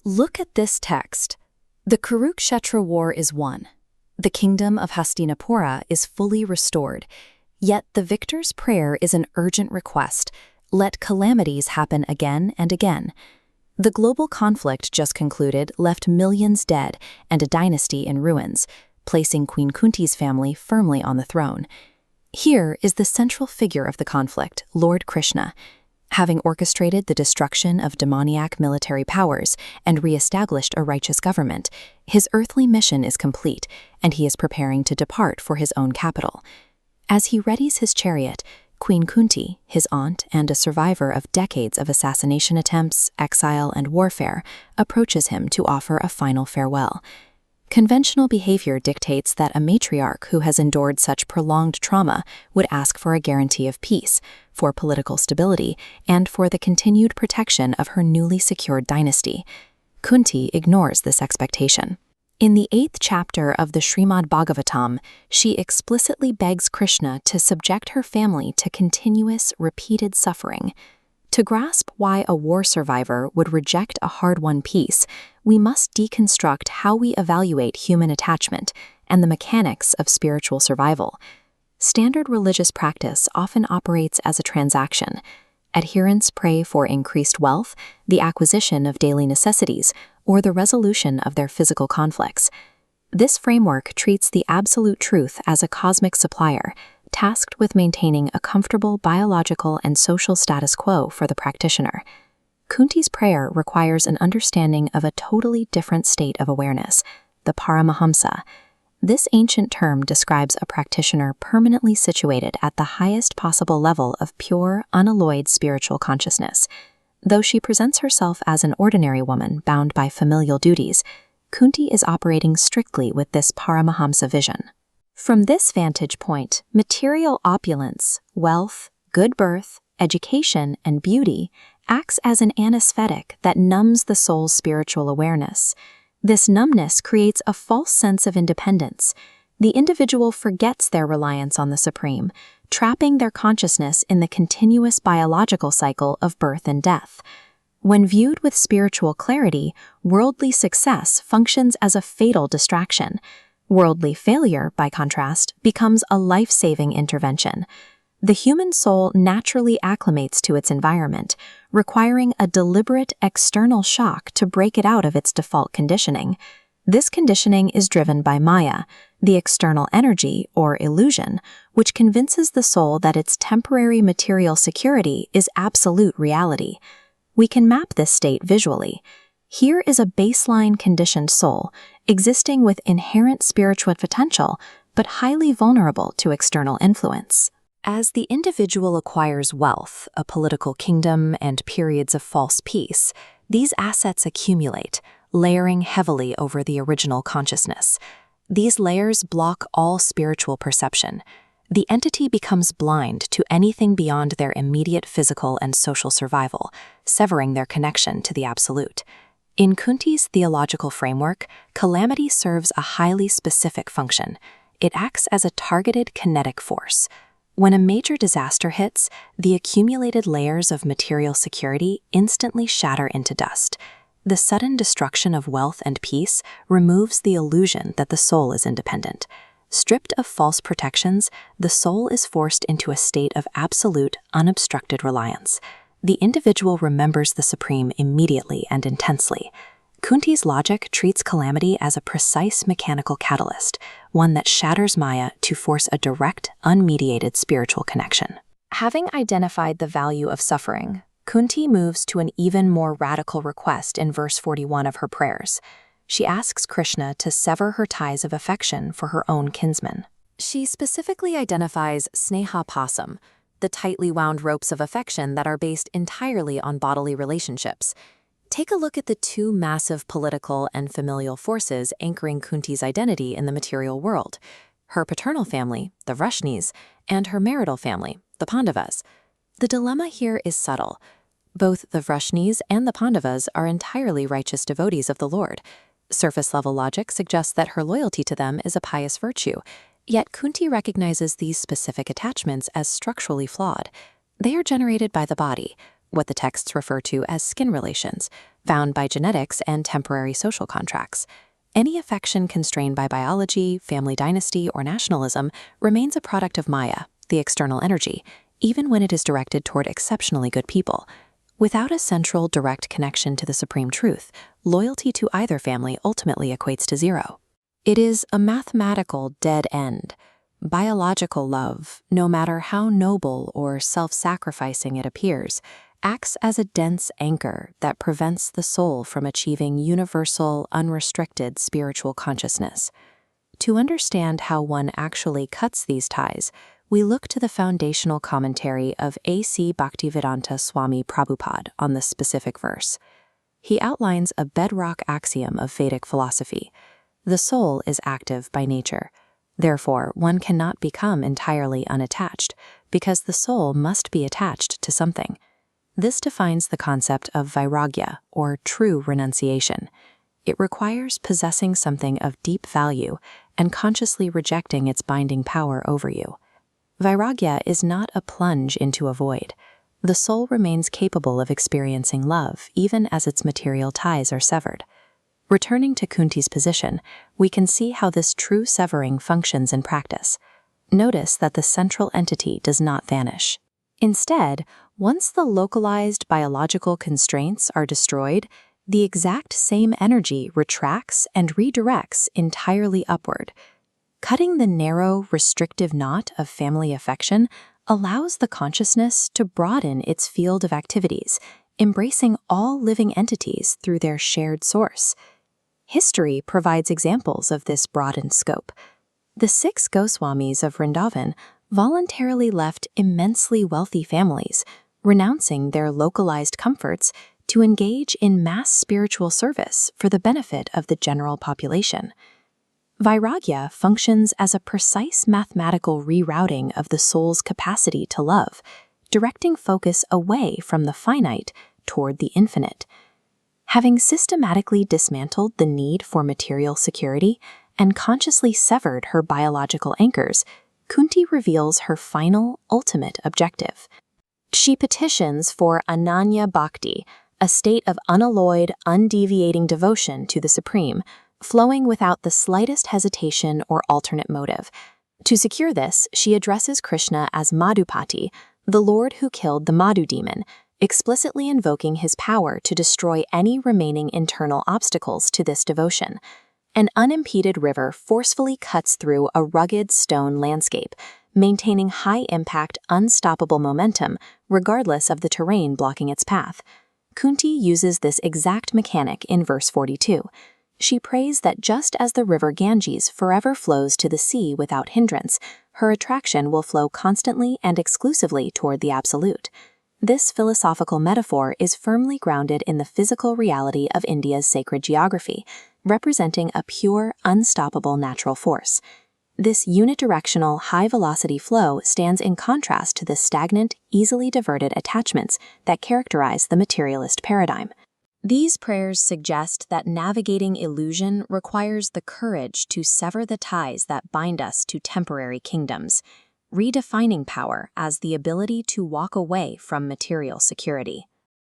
Look at this text. The Kurukshetra war is won. The kingdom of Hastinapura is fully restored. Yet the victor's prayer is an urgent request. Let calamities happen again and again. The global conflict just concluded left millions dead and a dynasty in ruins, placing Queen Kunti's family firmly on the throne. Here is the central figure of the conflict, Lord Krishna. Having orchestrated the destruction of demoniac military powers and re-established a righteous government, his earthly mission is complete, and he is preparing to depart for his own capital. As he readies his chariot, Queen Kuntī, his aunt and a survivor of decades of assassination attempts, exile, and warfare, approaches him to offer a final farewell. Conventional behavior dictates that a matriarch who has endured such prolonged trauma would ask for a guarantee of peace, for political stability, and for the continued protection of her newly secured dynasty. Kuntī ignores this expectation. In the 8th chapter of the Srimad Bhagavatam, she explicitly begs Krishna to subject her family to continuous, repeated suffering. To grasp why a war survivor would reject a hard-won peace, we must deconstruct how we evaluate human attachment and the mechanics of spiritual survival. Standard religious practice often operates as a transaction. Adherents pray for increased wealth, the acquisition of daily necessities, or the resolution of their physical conflicts. This framework treats the absolute truth as a cosmic supplier, tasked with maintaining a comfortable biological and social status quo for the practitioner. Kunti's prayer requires an understanding of a totally different state of awareness, the Paramahamsa. This ancient term describes a practitioner permanently situated at the highest possible level of pure, unalloyed spiritual consciousness. Though she presents herself as an ordinary woman bound by familial duties, Kuntī is operating strictly with this Paramahamsa vision. From this vantage point, material opulence, wealth, good birth, education, and beauty acts as an anesthetic that numbs the soul's spiritual awareness. This numbness creates a false sense of independence. The individual forgets their reliance on the Supreme, trapping their consciousness in the continuous biological cycle of birth and death. When viewed with spiritual clarity, worldly success functions as a fatal distraction. Worldly failure, by contrast, becomes a life-saving intervention. The human soul naturally acclimates to its environment, requiring a deliberate external shock to break it out of its default conditioning. This conditioning is driven by Maya, the external energy, or illusion, which convinces the soul that its temporary material security is absolute reality. We can map this state visually. Here is a baseline conditioned soul, existing with inherent spiritual potential, but highly vulnerable to external influence. As the individual acquires wealth, a political kingdom, and periods of false peace, these assets accumulate, layering heavily over the original consciousness. These layers block all spiritual perception. The entity becomes blind to anything beyond their immediate physical and social survival, severing their connection to the absolute. In Kunti's theological framework, calamity serves a highly specific function. It acts as a targeted kinetic force. When a major disaster hits, the accumulated layers of material security instantly shatter into dust. The sudden destruction of wealth and peace removes the illusion that the soul is independent. Stripped of false protections, the soul is forced into a state of absolute, unobstructed reliance. The individual remembers the Supreme immediately and intensely. Kunti's logic treats calamity as a precise mechanical catalyst, one that shatters Maya to force a direct, unmediated spiritual connection. Having identified the value of suffering, Kuntī moves to an even more radical request in verse 41 of her prayers. She asks Krishna to sever her ties of affection for her own kinsman. She specifically identifies sneha pasam, the tightly wound ropes of affection that are based entirely on bodily relationships. Take a look at the two massive political and familial forces anchoring Kunti's identity in the material world: her paternal family, the Vrishnis, and her marital family, the Pandavas. The dilemma here is subtle. Both the Vrishnis and the Pandavas are entirely righteous devotees of the Lord. Surface-level logic suggests that her loyalty to them is a pious virtue, yet Kuntī recognizes these specific attachments as structurally flawed. They are generated by the body, what the texts refer to as skin relations, bound by genetics and temporary social contracts. Any affection constrained by biology, family dynasty, or nationalism remains a product of Maya, the external energy, even when it is directed toward exceptionally good people. Without a central, direct connection to the supreme truth, loyalty to either family ultimately equates to zero. It is a mathematical dead end. Biological love, no matter how noble or self-sacrificing it appears, acts as a dense anchor that prevents the soul from achieving universal, unrestricted spiritual consciousness. To understand how one actually cuts these ties, we look to the foundational commentary of A.C. Bhaktivedanta Swami Prabhupada on this specific verse. He outlines a bedrock axiom of Vedic philosophy. The soul is active by nature. Therefore, one cannot become entirely unattached, because the soul must be attached to something. This defines the concept of vairagya, or true renunciation. It requires possessing something of deep value and consciously rejecting its binding power over you. Vairagya is not a plunge into a void. The soul remains capable of experiencing love even as its material ties are severed. Returning to Kuntī's position, we can see how this true severing functions in practice. Notice that the central entity does not vanish. Instead, once the localized biological constraints are destroyed, the exact same energy retracts and redirects entirely upward. Cutting the narrow, restrictive knot of family affection allows the consciousness to broaden its field of activities, embracing all living entities through their shared source. History provides examples of this broadened scope. The 6 Goswamis of Vrindavan voluntarily left immensely wealthy families, renouncing their localized comforts to engage in mass spiritual service for the benefit of the general population. Vairagya functions as a precise mathematical rerouting of the soul's capacity to love, directing focus away from the finite toward the infinite. Having systematically dismantled the need for material security and consciously severed her biological anchors, Kuntī reveals her final, ultimate objective. She petitions for Ananya Bhakti, a state of unalloyed, undeviating devotion to the Supreme, flowing without the slightest hesitation or alternate motive. To secure this, she addresses Krishna as Madhupati, the Lord who killed the Madhu demon, explicitly invoking his power to destroy any remaining internal obstacles to this devotion. An unimpeded river forcefully cuts through a rugged stone landscape, maintaining high-impact, unstoppable momentum regardless of the terrain blocking its path. Kuntī uses this exact mechanic in verse 42. She prays that just as the river Ganges forever flows to the sea without hindrance, her attraction will flow constantly and exclusively toward the Absolute. This philosophical metaphor is firmly grounded in the physical reality of India's sacred geography, representing a pure, unstoppable natural force. This unidirectional, high-velocity flow stands in contrast to the stagnant, easily diverted attachments that characterize the materialist paradigm. These prayers suggest that navigating illusion requires the courage to sever the ties that bind us to temporary kingdoms, redefining power as the ability to walk away from material security.